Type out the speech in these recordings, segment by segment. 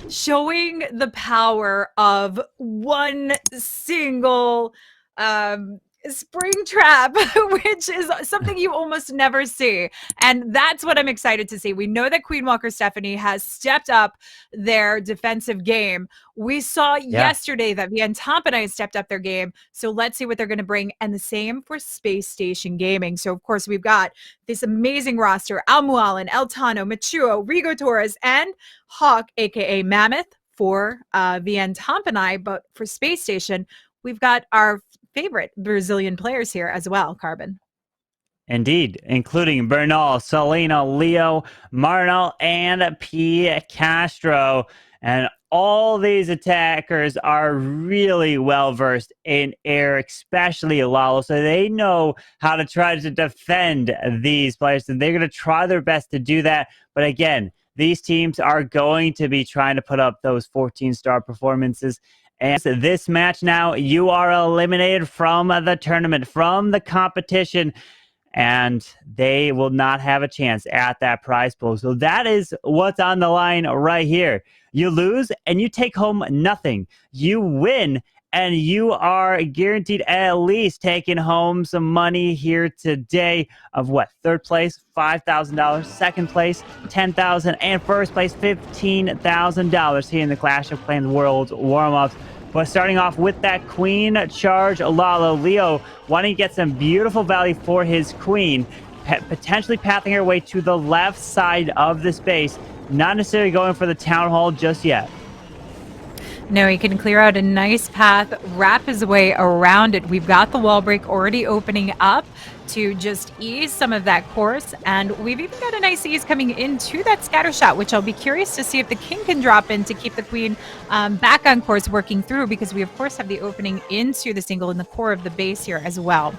showing the power of one single spring trap, which is something you almost never see. And that's what I'm excited to see. We know that Queen Walker Stephanie has stepped up their defensive game. We saw yesterday that TOMPINAI stepped up their game. So let's see what they're going to bring. And the same for Space Station Gaming. So, of course, we've got this amazing roster: Almualan, El Tano, Machuo, Rigo Torres, and Hawk, aka Mammoth, for TOMPINAI. But for Space Station, we've got our favorite Brazilian players here as well, Carbon. Indeed, including Bernal, Selena, Leo, Marnal, and P. Castro. And all these attackers are really well-versed in air, especially Lalo, so they know how to try to defend these players, and they're going to try their best to do that. But again, these teams are going to be trying to put up those 14-star performances. And this match now, you are eliminated from the tournament, from the competition, and they will not have a chance at that prize pool. So that is what's on the line right here. You lose and you take home nothing. You win and you are guaranteed at least taking home some money here today of what? Third place, $5,000. Second place, $10,000. And first place, $15,000 here in the Clash of Clans World warm-ups. But starting off with that Queen Charge Lalo, Leo wanting to get some beautiful value for his Queen, potentially pathing her way to the left side of the space, not necessarily going for the Town Hall just yet. No, he can clear out a nice path, wrap his way around it. We've got the wall break already opening up to just ease some of that course, and we've even got a nice ease coming into that scatter shot, which I'll be curious to see if the king can drop in to keep the queen back on course working through, because we of course have the opening into the single in the core of the base here as well.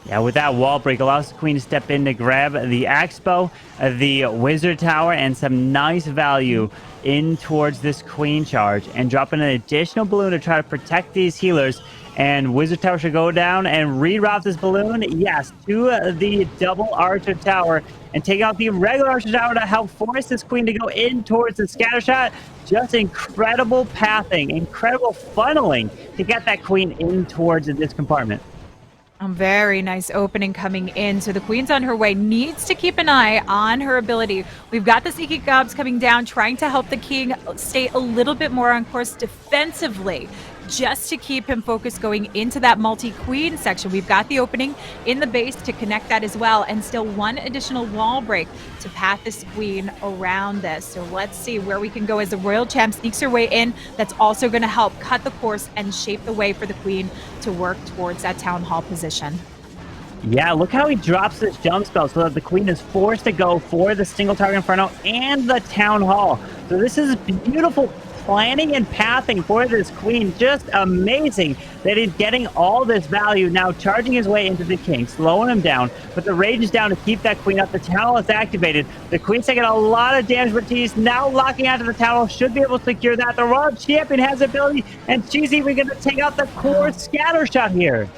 Yeah, with that wall break, allows the queen to step in to grab the Expo, the Wizard Tower, and some nice value in towards this Queen Charge, and drop in an additional balloon to try to protect these healers. And Wizard Tower should go down and reroute this balloon, yes, to the double Archer Tower, and take out the regular Archer Tower to help force this queen to go in towards the scatter shot. Just incredible pathing, incredible funneling to get that queen in towards this compartment. Very nice opening coming in. So the queen's on her way, needs to keep an eye on her ability. We've got the Sneaky Gobs coming down, trying to help the king stay a little bit more on course defensively, just to keep him focused going into that multi-queen section. We've got the opening in the base to connect that as well, and still one additional wall break to path this queen around this. So let's see where we can go as the Royal Champ sneaks her way in. That's also going to help cut the course and shape the way for the queen to work towards that Town Hall position. Yeah, look how he drops this jump spell so that the queen is forced to go for the single target Inferno and the Town Hall. So this is beautiful planning and pathing for this queen. Just amazing that he's getting all this value, now charging his way into the king, slowing him down, but the rage is down to keep that queen up. The Town Hall is activated. The queen's taking a lot of damage, but he's now locking out to the Town Hall, should be able to secure that. The Royal Champion has ability, and she's even going to take out the core scatter shot here.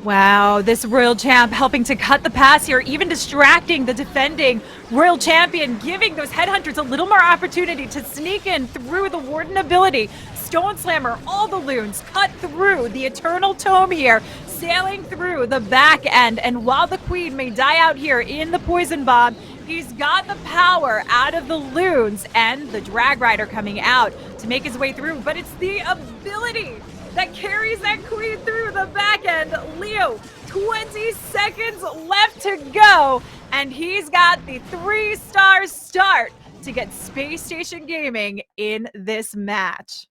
Wow, this Royal Champ helping to cut the pass here, even distracting the defending Royal Champion, giving those Headhunters a little more opportunity to sneak in through the Warden ability. Stone Slammer, all the loons cut through the Eternal Tome here, sailing through the back end. And while the queen may die out here in the Poison Bomb, he's got the power out of the loons and the Drag Rider coming out to make his way through. But it's the ability that carries that queen through the back end. Leo, 20 seconds left to go, and he's got the 3-star start to get Space Station Gaming in this match.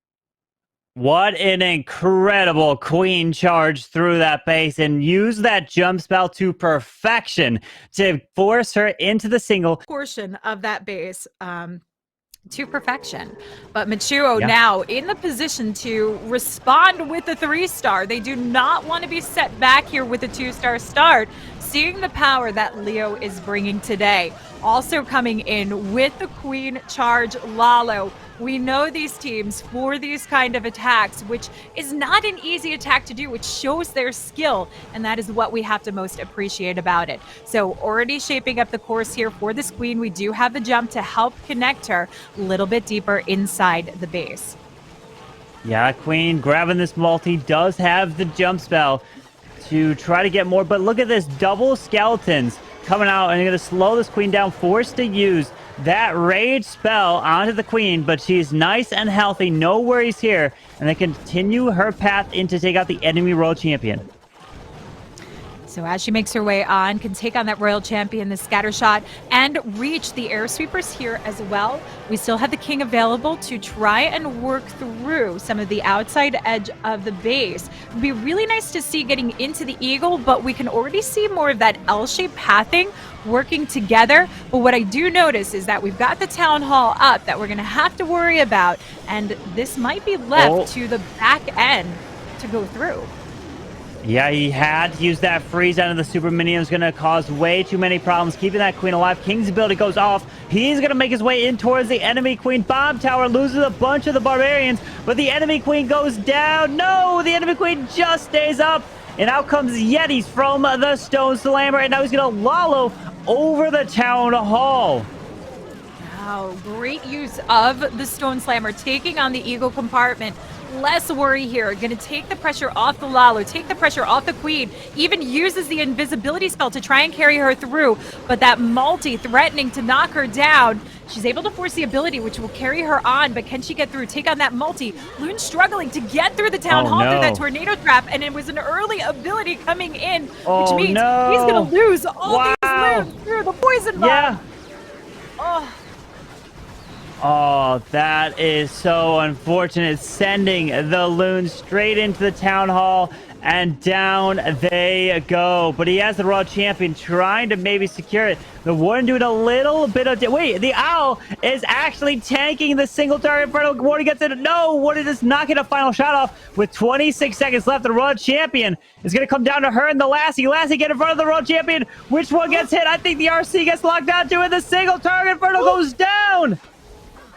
What an incredible queen charge through that base, and use that jump spell to perfection to force her into the single portion of that base. To perfection. But Machuo now in the position to respond with the 3-star. They do not want to be set back here with a 2-star start, seeing the power that Leo is bringing today. Also coming in with the Queen Charge Lalo, We know these teams for these kind of attacks, which is not an easy attack to do, which shows their skill, and that is what we have to most appreciate about it. So already shaping up the course here for this queen. We do have the jump to help connect her a little bit deeper inside the base. Yeah, Queen grabbing this multi does have the jump spell to try to get more, but look at this, double skeletons coming out, and they're going to slow this queen down, forced to use that rage spell onto the queen, but she's nice and healthy, no worries here, and they continue her path in to take out the enemy royal champion. So as she makes her way on, can take on that royal champion, the scatter shot, and reach the air sweepers here as well. We still have the king available to try and work through some of the outside edge of the base. It'd be really nice to see getting into the eagle, but we can already see more of that L-shaped pathing working together. But what I do notice is that we've got the town hall up that we're going to have to worry about, and this might be left to the back end to go through. Yeah, he had to use that freeze out of the super minions, going to cause way too many problems keeping that queen alive. King's ability goes off. He's going to make his way in towards the enemy queen. Bomb tower loses a bunch of the barbarians, but the enemy queen goes down. No, the enemy queen just stays up. And out comes Yetis from the Stone Slammer, and now he's going to Lalo over the town hall. Wow, great use of the Stone Slammer, taking on the eagle compartment. Less worry here. Going to take the pressure off the Lalo, take the pressure off the queen, even uses the invisibility spell to try and carry her through, but that multi threatening to knock her down. She's able to force the ability, which will carry her on, but can she get through? Take on that multi. Loon struggling to get through the town hall through that tornado trap, and it was an early ability coming in, which means he's going to lose all these loons through the poison bomb. Yeah. Oh. Oh, that is so unfortunate. Sending the loons straight into the town hall, and down they go. But he has the royal champion trying to maybe secure it. The warden doing a little bit of... Wait, the owl is actually tanking the single target. Warden gets it. No, Warden is knocking a final shot off with 26 seconds left. The royal champion is going to come down to her and the Lassie. Lassie get in front of the royal champion. Which one gets hit? I think the RC gets locked down too, and the single target Inferno goes down.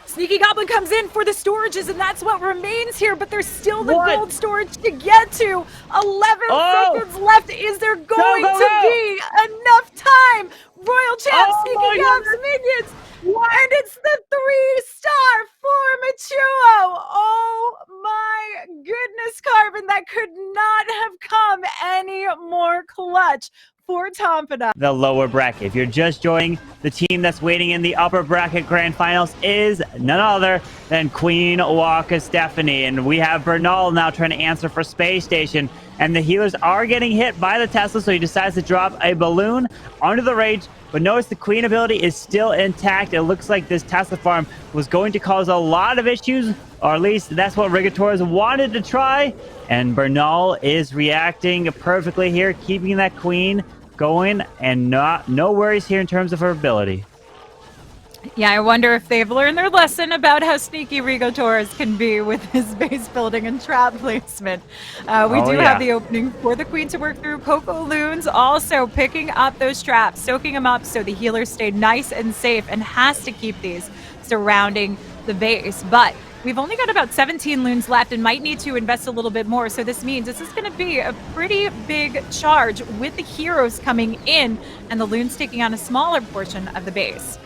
Sneaky Goblin comes in for the storages, and that's what remains here, but there's still the gold storage to get to. 11 seconds left. Is there going to be enough time? Royal Champ sneaking out the minions. And it's the 3-star for Machuo. Oh my goodness, Carbon. That could not have come any more clutch for Tompinai. The lower bracket. If you're just joining, the team that's waiting in the upper bracket grand finals is none other than Queen Waka Stephanie. And we have Bernal now trying to answer for Space Station. And the healers are getting hit by the Tesla, so he decides to drop a balloon onto the Rage. But notice the Queen ability is still intact. It looks like this Tesla farm was going to cause a lot of issues, or at least that's what Rigators wanted to try. And Bernal is reacting perfectly here, keeping that Queen going, and no worries here in terms of her ability. Yeah, I wonder if they've learned their lesson about how sneaky Rigators can be with his base building and trap placement. We do have the opening for the Queen to work through. Coco Loons also picking up those traps, soaking them up so the healers stay nice and safe, and has to keep these surrounding the base. But we've only got about 17 loons left and might need to invest a little bit more. So this means this is going to be a pretty big charge with the heroes coming in and the loons taking on a smaller portion of the base.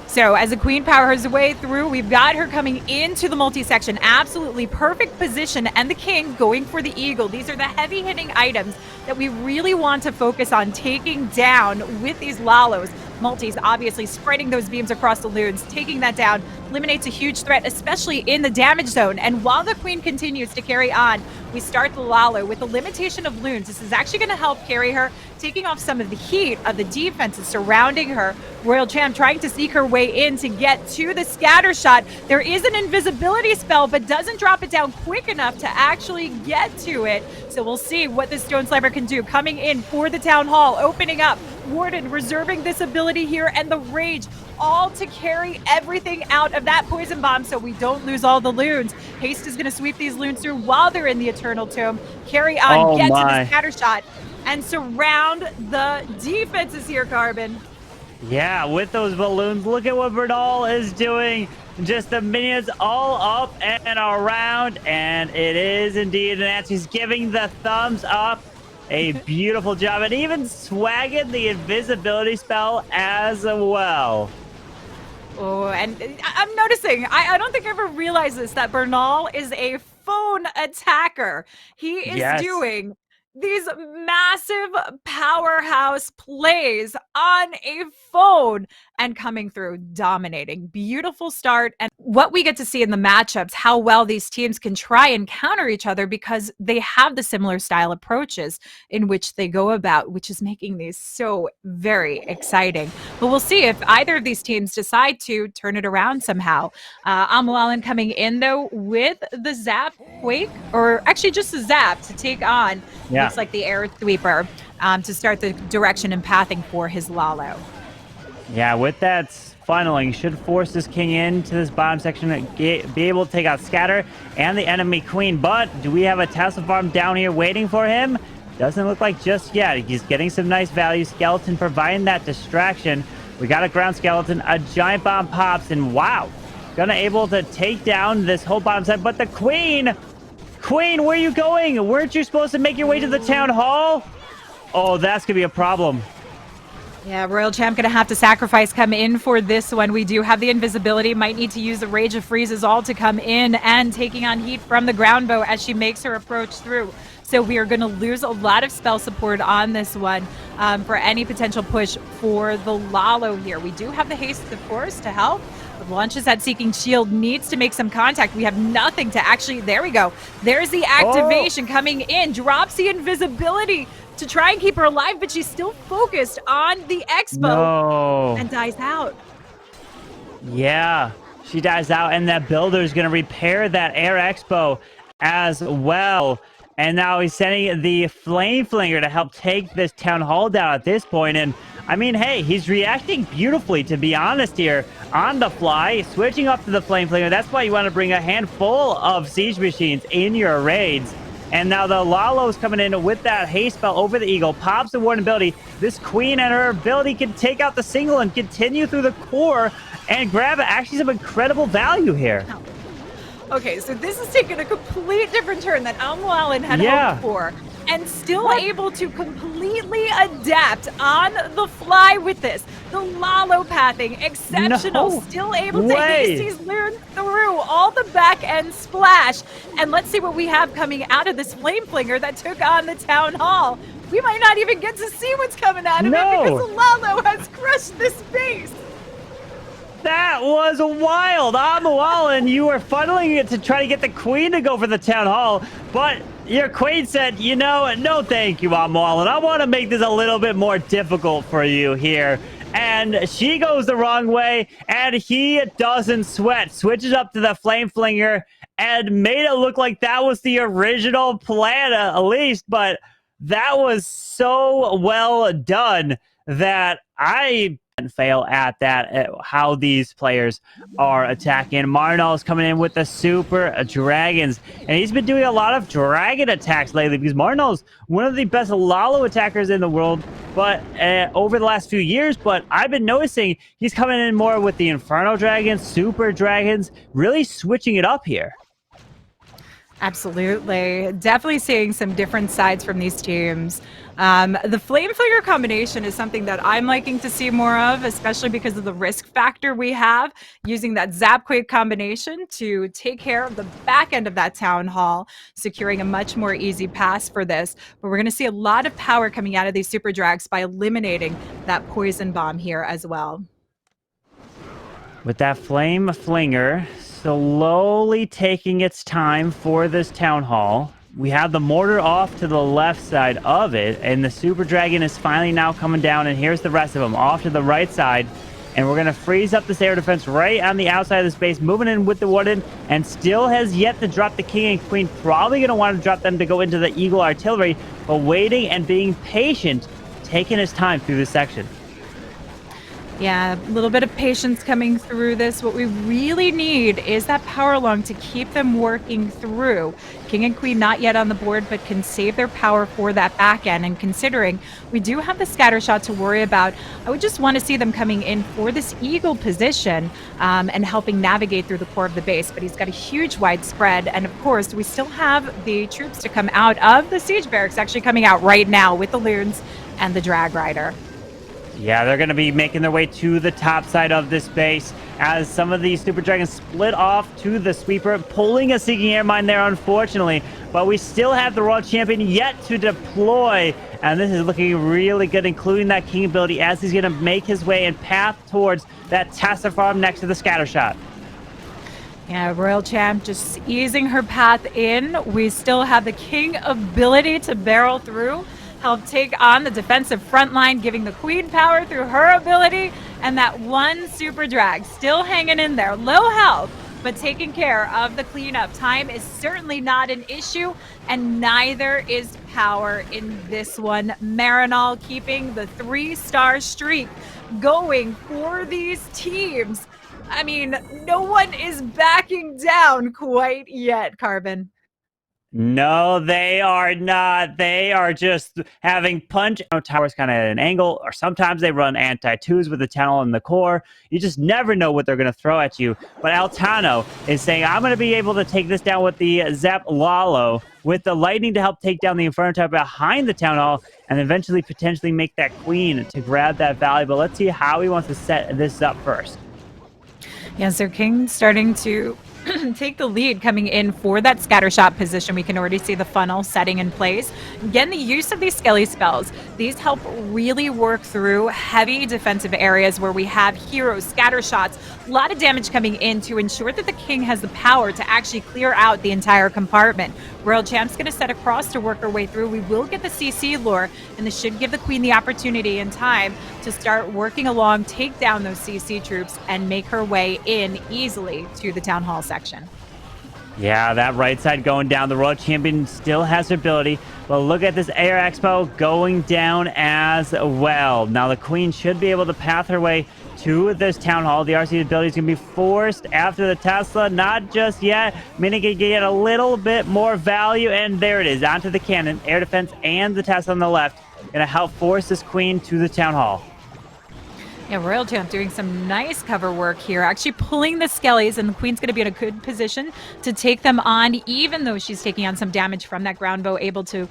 So as the Queen powers her way through, we've got her coming into the multi-section. Absolutely perfect position. And the King going for the Eagle. These are the heavy-hitting items that we really want to focus on taking down with these Lalos. Multis obviously spreading those beams across the loons, taking that down, eliminates a huge threat, especially in the damage zone. And while the Queen continues to carry on, we start the Lalo with the limitation of loons. This is actually going to help carry her, taking off some of the heat of the defenses surrounding her. Royal Champ trying to sneak her way in to get to the scatter shot. There is an invisibility spell, but doesn't drop it down quick enough to actually get to it. So we'll see what the Stone Slimer can do. Coming in for the Town Hall, opening up. Warden reserving this ability here, and the Rage all to carry everything out of that poison bomb so we don't lose all the loons. Haste is going to sweep these loons through while they're in the Eternal Tomb. Carry on, get to the scatter shot, and surround the defenses here, Carbon. Yeah, with those balloons, look at what Bernal is doing. Just the minions all up and around, and it is indeed an answer. He's giving the thumbs up. A beautiful job, and even swagging the invisibility spell as well. Oh, and I'm noticing, I don't think I ever realized this, that Bernal is a phone attacker. He is Yes. doing these massive powerhouse plays on a phone and coming through dominating. Beautiful start. And what we get to see in the matchups, how well these teams can try and counter each other because they have the similar style approaches in which they go about, which is making these so very exciting. But we'll see if either of these teams decide to turn it around somehow. Allen coming in, though, with the Zap Quake, or actually just a Zap to take on, looks like the Air Sweeper, to start the direction and pathing for his Lalo. Yeah, with that funneling, should force this king into this bottom section and be able to take out Scatter and the enemy queen. But do we have a Tesla farm down here waiting for him? Doesn't look like just yet. He's getting some nice value. Skeleton providing that distraction. We got a ground skeleton. A giant bomb pops, and wow, gonna able to take down this whole bottom side. But the queen, where are you going? Weren't you supposed to make your way to the town hall? Oh, that's gonna be a problem. Yeah, Royal Champ gonna have to sacrifice come in for this one. We do have the invisibility, might need to use the Rage of Freezes all to come in and taking on heat from the ground bow as she makes her approach through. So we are gonna lose a lot of spell support on this one for any potential push for the Lalo here. We do have the haste, of course, to help. But launches that Seeking Shield, needs to make some contact. We have nothing to actually, there we go. There's the activation coming in, drops the invisibility to try and keep her alive, but she's still focused on the Expo and dies out. Yeah, she dies out, and that builder is going to repair that Air Expo as well. And now he's sending the Flame Flinger to help take this town hall down at this point. And I mean, hey, he's reacting beautifully, to be honest here, on the fly, switching up to the Flame Flinger. That's why you want to bring a handful of siege machines in your raids. And now the Lalo's coming in with that haste spell over the Eagle, pops the Warden ability. This Queen and her ability can take out the single and continue through the core and grab actually some incredible value here. Okay, so this is taking a complete different turn than Allen had hoped for. And still able to completely adapt on the fly with this. The Lalo pathing, exceptional. No still able to way. hasties learn through all the back end splash. And let's see what we have coming out of this Flame Flinger that took on the Town Hall. We might not even get to see what's coming out of it because the Lalo has crushed this base. That was wild. Allen, you were funneling it to try to get the queen to go for the town hall, but your queen said, you know, no thank you, Allen. I want to make this a little bit more difficult for you here. And she goes the wrong way, and he doesn't sweat. Switches up to the Flame Flinger and made it look like that was the original plan, at least. But that was so well done that I fail at that, at how these players are attacking. Marnal is coming in with the Super Dragons, and he's been doing a lot of dragon attacks lately because Marnal is one of the best Lalo attackers in the world, but over the last few years. But I've been noticing he's coming in more with the Inferno Dragons, Super Dragons, really switching it up here. Absolutely. Definitely seeing some different sides from these teams. The Flame Flinger combination is something that I'm liking to see more of, especially because of the risk factor we have using that Zapquake combination to take care of the back end of that Town Hall, securing a much more easy pass for this. But we're going to see a lot of power coming out of these Super Drags by eliminating that Poison Bomb here as well. With that Flame Flinger slowly taking its time for this Town Hall. We have the mortar off to the left side of it, and the Super Dragon is finally now coming down, and here's the rest of them off to the right side. And we're going to freeze up this air defense right on the outside of the space, moving in with the Warden, and still has yet to drop the King and Queen. Probably going to want to drop them to go into the Eagle Artillery, but waiting and being patient, taking his time through this section. Yeah, a little bit of patience coming through this. What we really need is that power along to keep them working through. King and queen not yet on the board, but can save their power for that back end. And considering we do have the scatter shot to worry about, I would just want to see them coming in for this eagle position and helping navigate through the core of the base. But he's got a huge wide spread. And of course, we still have the troops to come out of the siege barracks actually coming out right now with the loons and the drag rider. Yeah, they're going to be making their way to the top side of this base as some of these Super Dragons split off to the Sweeper, pulling a Seeking Air Mine there, unfortunately. But we still have the Royal Champion yet to deploy, and this is looking really good, including that King ability as he's going to make his way and path towards that Tesla farm next to the Scatter Shot. Yeah, Royal Champ just easing her path in. We still have the King ability to barrel through, help take on the defensive front line, giving the queen power through her ability, and that one super drag still hanging in there, low health, but taking care of the cleanup. Time is certainly not an issue, and neither is power in this one. Marinol keeping the 3-star streak going for these teams. I mean, no one is backing down quite yet, Carbon. No, they are not. They are just having punch towers kind of at an angle, or sometimes they run anti-twos with the tunnel in the core. You just never know what they're going to throw at you. But Altano is saying, I'm going to be able to take this down with the Zap Lalo, with the lightning to help take down the Inferno Tower behind the Town Hall, and eventually potentially make that queen to grab that value. But let's see how he wants to set this up first. Yeah, so King starting to take the lead coming in for that scatter shot position. We can already see the funnel setting in place. Again, the use of these skelly spells, these help really work through heavy defensive areas where we have heroes, scatter shots, a lot of damage coming in to ensure that the King has the power to actually clear out the entire compartment. Royal Champ's going to set across to work her way through. We will get the CC lure, and this should give the Queen the opportunity and time to start working along, take down those CC troops, and make her way in easily to the Town Hall section. Yeah, that right side going down. The Royal Champion still has her ability, but look at this Air Expo going down as well. Now the Queen should be able to path her way to this Town Hall. The RC ability is going to be forced after the Tesla. Not just yet. Mini can get a little bit more value, and there it is. Onto the cannon, air defense, and the Tesla on the left. Going to help force this Queen to the Town Hall. Yeah, Royal Champ doing some nice cover work here, actually pulling the skellies, and the Queen's going to be in a good position to take them on, even though she's taking on some damage from that ground bow, able to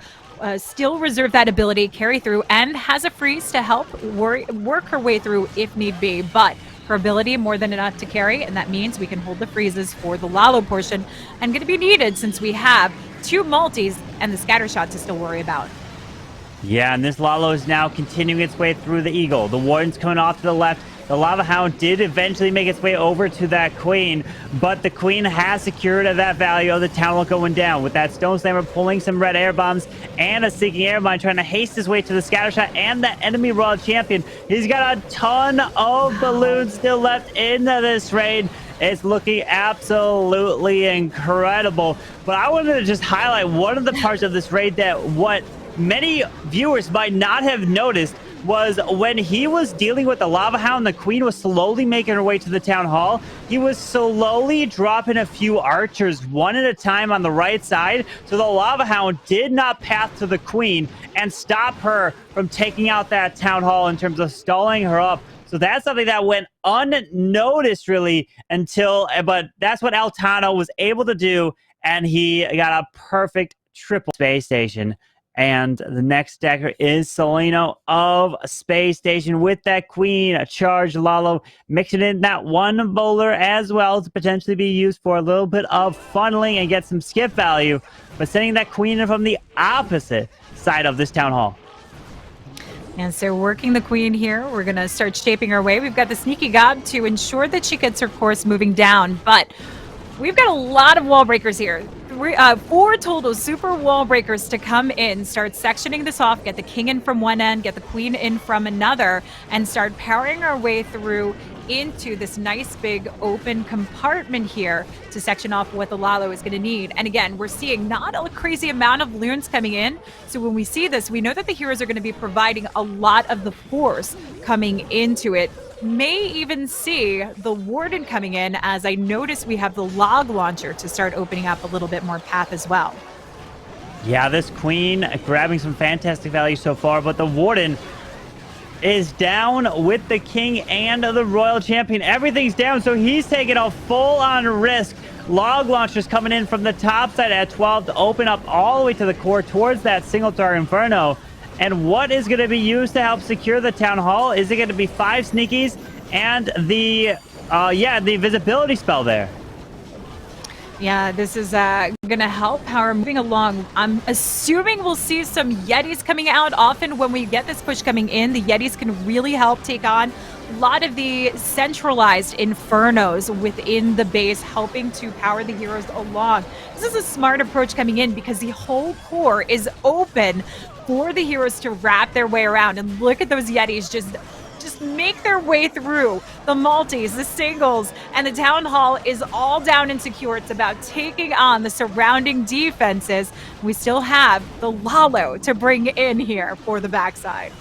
still reserve that ability, carry through, and has a freeze to help work her way through if need be. But her ability more than enough to carry, and that means we can hold the freezes for the Lalo portion, and going to be needed since we have 2 multis and the scatter shot to still worry about. Yeah, and this Lalo is now continuing its way through the Eagle. The Warden's coming off to the left. The Lava Hound did eventually make its way over to that Queen, but the Queen has secured that value of the Town Hall going down, with that Stone Slammer pulling some red air bombs and a Seeking Air Mine trying to haste his way to the Scatter Shot and the enemy Royal Champion. He's got a ton of balloons still left in this raid. It's looking absolutely incredible. But I wanted to just highlight one of the parts of this raid that what many viewers might not have noticed was when he was dealing with the Lava Hound, the Queen was slowly making her way to the Town Hall. He was slowly dropping a few archers one at a time on the right side, so the Lava Hound did not path to the Queen and stop her from taking out that Town Hall in terms of stalling her up. So that's something that went unnoticed really until, but that's what Altano was able to do, and he got a perfect triple space station. And the next decker is Solino of Space Station with that Queen, a charged Lalo, mixing in that one bowler as well to potentially be used for a little bit of funneling and get some skip value, but sending that Queen in from the opposite side of this Town Hall. And so working the Queen here, we're going to start shaping our way. We've got the Sneaky Gob to ensure that she gets her course moving down, but we've got a lot of wall breakers here. 4 total super wall breakers to come in, start sectioning this off, get the King in from one end, get the Queen in from another, and start powering our way through into this nice big open compartment here to section off what the Lalo is going to need. And again, we're seeing not a crazy amount of loons coming in, so when we see this, we know that the heroes are going to be providing a lot of the force coming into it May even see the Warden coming in, as I notice we have the log launcher to start opening up a little bit more path as well. Yeah, this queen grabbing some fantastic value so far, but the Warden is down with the king and the royal champion. Everything's down, so he's taking a full-on risk. Log launchers coming in from the top side at 12 to open up all the way to the core towards that single-star Inferno. And what is going to be used to help secure the town hall? Is it going to be 5 sneakies and the visibility spell there? Yeah, this is going to help power moving along. I'm assuming we'll see some Yetis coming out. Often when we get this push coming in, the Yetis can really help take on a lot of the centralized infernos within the base, helping to power the heroes along. This is a smart approach coming in because the whole core is open for the heroes to wrap their way around. And look at those Yetis just make their way through the multis, the singles, and the town hall is all down and secure. It's about taking on the surrounding defenses. We still have the Lalo to bring in here for the backside.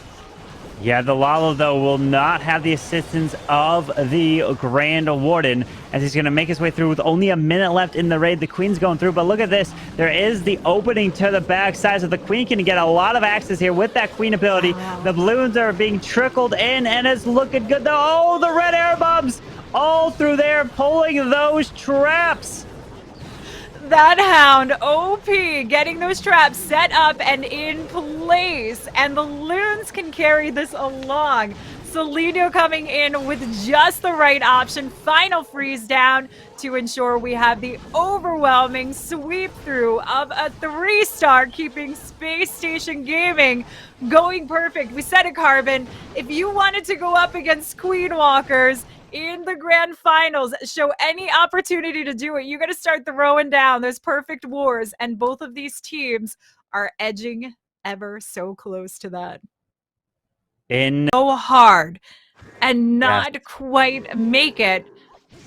Yeah, the Lalo, though, will not have the assistance of the Grand Warden as he's going to make his way through with only a minute left in the raid. The Queen's going through, but look at this. There is the opening to the backside, so the Queen can get a lot of access here with that Queen ability. Wow. The balloons are being trickled in, and it's looking good. Oh, the red air bombs all through there, pulling those traps. That Hound, OP, getting those traps set up and in place. And the Loons can carry this along. Celino coming in with just the right option. Final freeze down to ensure we have the overwhelming sweep through of a 3-star, keeping Space Station Gaming going perfect. We said it, Carbon. If you wanted to go up against Queen Walkers in the grand finals, show any opportunity to do it, you got to start throwing down those perfect wars, and both of these teams are edging ever so close to that. So hard and not quite make it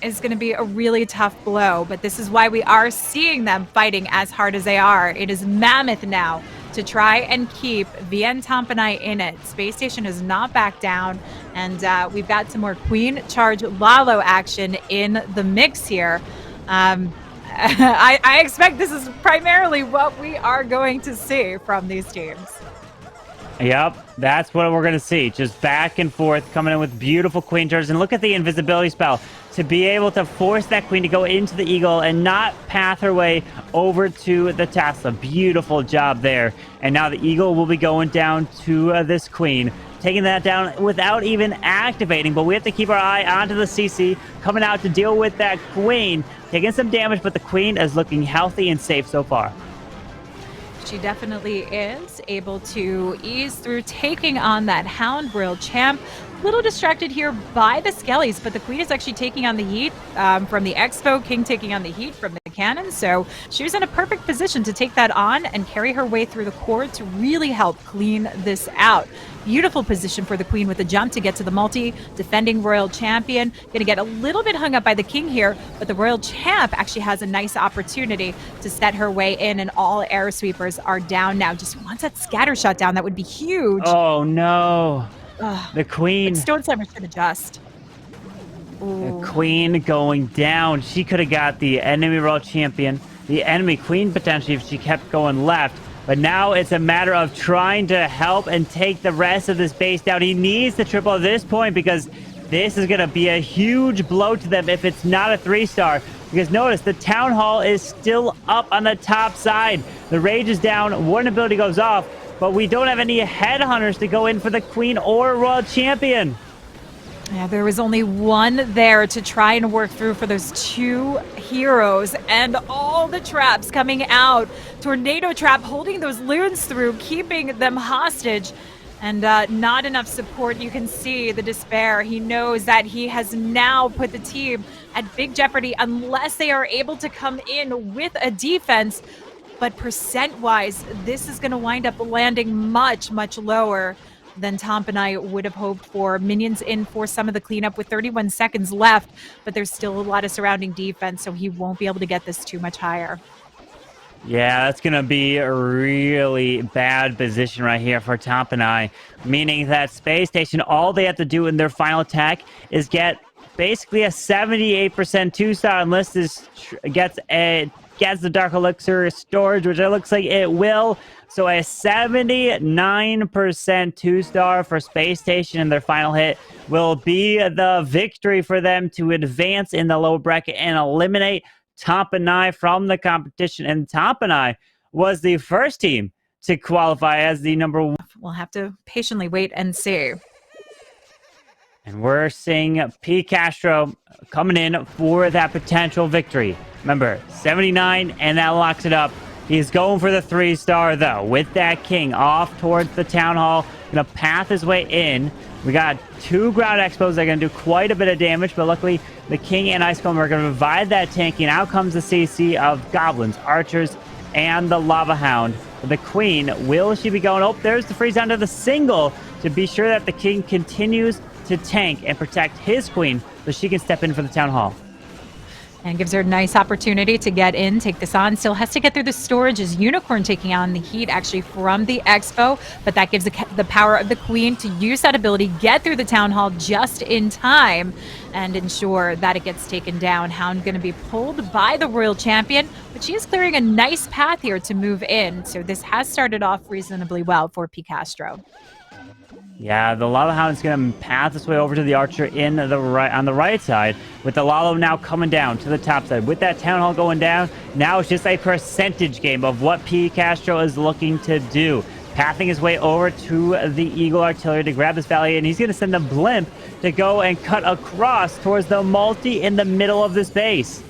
is going to be a really tough blow, but this is why we are seeing them fighting as hard as they are. It is mammoth now to try and keep VN TOMPINAI in it. Space Station has not backed down, and we've got some more Queen Charge Lalo action in the mix here. I expect this is primarily what we are going to see from these teams. Yep, that's what we're going to see. Just back and forth, coming in with beautiful Queen Charges. And look at the invisibility spell to be able to force that Queen to go into the Eagle and not path her way over to the Tesla. Beautiful job there. And now the Eagle will be going down to this Queen, taking that down without even activating. But we have to keep our eye onto the CC coming out to deal with that Queen, taking some damage, but the Queen is looking healthy and safe so far. She definitely is able to ease through taking on that Hound Royal Champ. A little distracted here by the Skellies, but the Queen is actually taking on the heat from the Expo, King taking on the heat from the Cannon. So she was in a perfect position to take that on and carry her way through the core to really help clean this out. Beautiful position for the Queen with a jump to get to the multi, defending Royal Champion. Going to get a little bit hung up by the King here, but the Royal Champ actually has a nice opportunity to set her way in, and all air sweepers are down now. Just wants that scatter shot down. That would be huge. Oh, no. The Queen. Stone Slammer should adjust. Ooh. The Queen going down. She could have got the enemy Royal Champion, the enemy Queen potentially if she kept going left. But now it's a matter of trying to help and take the rest of this base down. He needs the triple at this point because this is going to be a huge blow to them if it's not a 3-star. Because notice, the Town Hall is still up on the top side. The Rage is down, Warden ability goes off, but we don't have any Headhunters to go in for the Queen or Royal Champion. Yeah, there was only one there to try and work through for those two heroes, and all the traps coming out. Tornado trap holding those Loons through, keeping them hostage, and not enough support. You can see the despair. He knows that he has now put the team at big jeopardy unless they are able to come in with a defense. But percent-wise, this is going to wind up landing much, much lower than TOMPINAI would have hoped for. Minions in for some of the cleanup with 31 seconds left, but there's still a lot of surrounding defense, so he won't be able to get this too much higher. Yeah, that's going to be a really bad position right here for TOMPINAI, meaning that Space Station, all they have to do in their final attack is get basically a 78% two-star unless this gets the Dark Elixir storage, which it looks like it will. So a 79% two-star for Space Station in their final hit will be the victory for them to advance in the lower bracket and eliminate TOMPINAI from the competition. And TOMPINAI was the first team to qualify as the number one. We'll have to patiently wait and see. And we're seeing P. Castro coming in for that potential victory. Remember, 79, and that locks it up. He's going for the 3-star, though, with that king off towards the town hall. Gonna path his way in. We got 2 ground expos that are gonna do quite a bit of damage, but luckily the king and ice golem are gonna provide that tanking. And out comes the CC of goblins, archers, and the lava hound. The queen, will she be going? Oh, there's the freeze down to the single to be sure that the king continues to tank and protect his queen so she can step in for the town hall. And gives her a nice opportunity to get in, take this on. Still has to get through the storage as Unicorn taking on the heat actually from the expo. But that gives the power of the queen to use that ability, get through the town hall just in time, and ensure that it gets taken down. Hound going to be pulled by the royal champion, but she is clearing a nice path here to move in. So this has started off reasonably well for P. Castro. Yeah, the Lava Hound is going to path its way over to the Archer in the right on the right side, with the Lalo now coming down to the top side. With that Town Hall going down, now it's just a percentage game of what P. Castro is looking to do. Pathing his way over to the Eagle Artillery to grab this valley, and he's going to send a Blimp to go and cut across towards the multi in the middle of this base.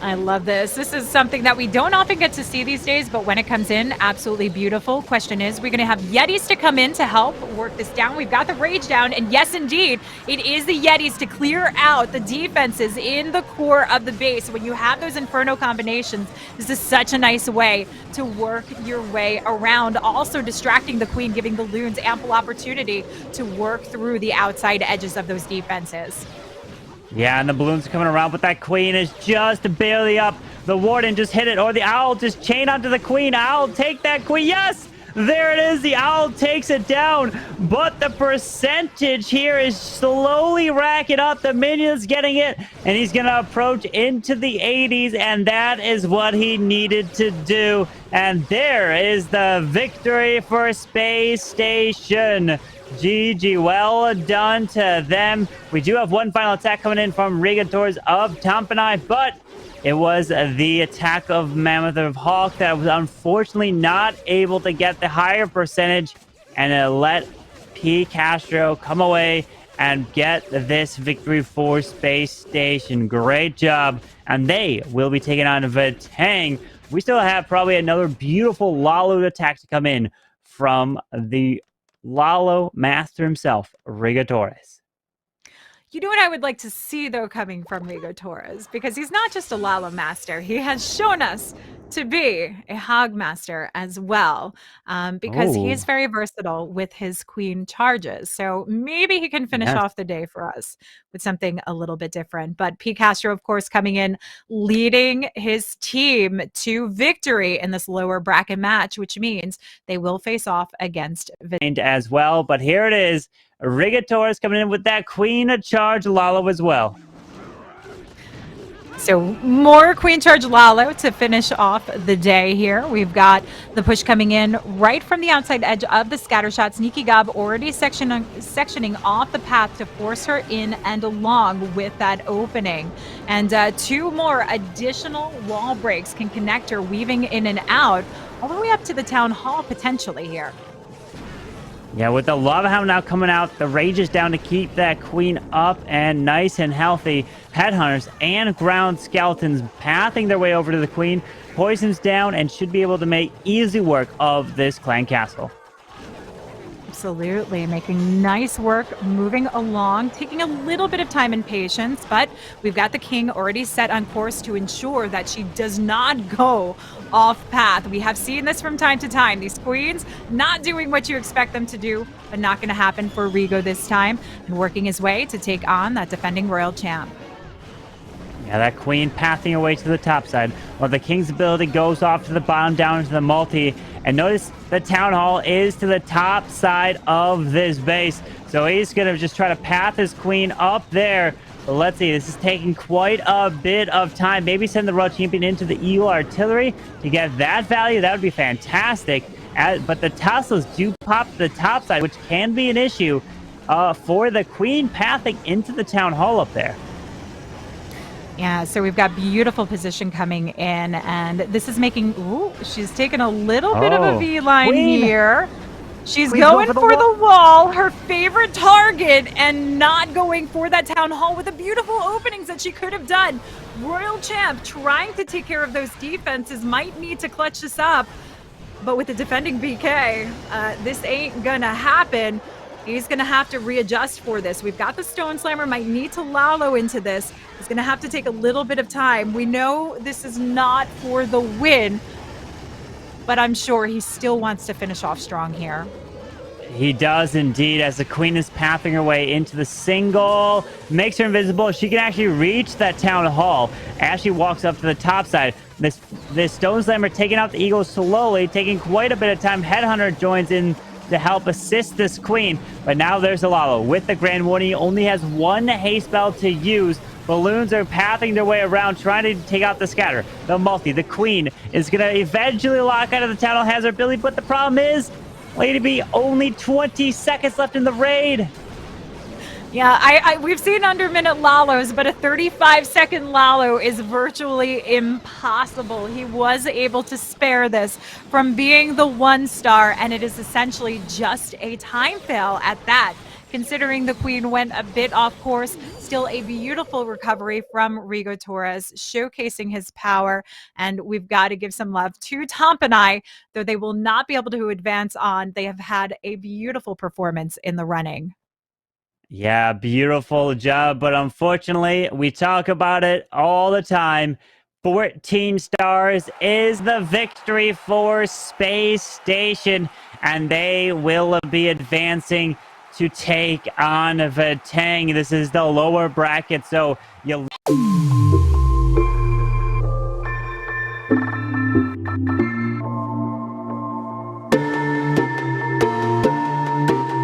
I love this. This is something that we don't often get to see these days, but when it comes in, absolutely beautiful. Question is, we're going to have Yetis to come in to help work this down. We've got the Rage down, and yes, indeed, it is the Yetis to clear out the defenses in the core of the base. When you have those Inferno combinations, this is such a nice way to work your way around. Also distracting the Queen, giving the Loons ample opportunity to work through the outside edges of those defenses. Yeah, and the balloons coming around, but that queen is just barely up. The warden just hit it, or the owl just chained onto the queen. Owl, take that queen. Yes! There it is. The owl takes it down, but the percentage here is slowly racking up. The minion's getting it, and he's going to approach into the 80s, and that is what he needed to do. And there is the victory for Space Station. GG, well done to them. We do have one final attack coming in from Rigators of TOMPINAI, but it was the attack of Mammoth of Hawk that was unfortunately not able to get the higher percentage, and it let P. Castro come away and get this victory for Space Station. Great job. And they will be taking on Vatang. We still have probably another beautiful Lalo attack to come in from the Lalo master himself, Rigatores. You know what I would like to see, though, coming from Rigatores? Because he's not just a Lalo master. He has shown us to be a Hog master as well, because he is very versatile with his queen charges. So maybe he can finish off the day for us with something a little bit different. But P. Castro, of course, coming in, leading his team to victory in this lower bracket match, which means they will face off against Vatang as well. But here it is. Rigatores coming in with that queen charge Lalo as well. So more Queen Charge Lalo to finish off the day here. We've got the push coming in right from the outside edge of the scatter shot. Sneaky Gob already sectioning off the path to force her in and along with that opening. And 2 more additional wall breaks can connect her, weaving in and out all the way up to the town hall potentially here. Yeah, with the Lava Hound now coming out, the Rage is down to keep that queen up and nice and healthy. Headhunters and ground skeletons pathing their way over to the queen. Poison's down and should be able to make easy work of this clan castle. Absolutely, making nice work, moving along, taking a little bit of time and patience, but we've got the king already set on course to ensure that she does not go off path. We have seen this from time to time. These queens not doing what you expect them to do, but not going to happen for Rigo this time, and working his way to take on that defending royal champ. Yeah, that queen pathing away to the top side, while the king's ability goes off to the bottom down to the multi. And notice the town hall is to the top side of this base. So he's going to just try to path his queen up there. But let's see, this is taking quite a bit of time. Maybe send the royal champion into the Eagle artillery to get that value. That would be fantastic. But the Teslas do pop to the top side, which can be an issue for the queen pathing into the town hall up there. Yeah, so we've got beautiful position coming in, and this is making... Ooh, she's taken a little bit of a V-line here. She's going for the wall, her favorite target, and not going for that town hall with the beautiful openings that she could have done. Royal Champ trying to take care of those defenses, might need to clutch this up, but with the defending BK, this ain't gonna happen. He's going to have to readjust for this. We've got the Stone Slammer, might need to Lalo into this. He's going to have to take a little bit of time. We know this is not for the win, but I'm sure he still wants to finish off strong here. He does indeed, as the queen is pathing her way into the single, makes her invisible. She can actually reach that town hall. Ashley walks up to the top side. This Stone Slammer taking out the Eagle slowly, taking quite a bit of time. Headhunter joins in to help assist this queen, but now there's a Lalo. With the Grand Warning, he only has one haste spell to use. Balloons are pathing their way around, trying to take out the scatter. The multi, the queen, is going to eventually lock out of the town hall, has her ability, but the problem is, Lady B, only 20 seconds left in the raid. Yeah, we've seen under-minute Lalos, but a 35-second Lalo is virtually impossible. He was able to spare this from being the 1-star, and it is essentially just a time fail at that. Considering the queen went a bit off course, still a beautiful recovery from Rigo Torres, showcasing his power, and we've got to give some love to Tompinai, though they will not be able to advance on. They have had a beautiful performance in the running. Yeah, beautiful job, but unfortunately, we talk about it all the time. 14 stars is the victory for Space Station, and they will be advancing to take on Vatang. This is the lower bracket, so you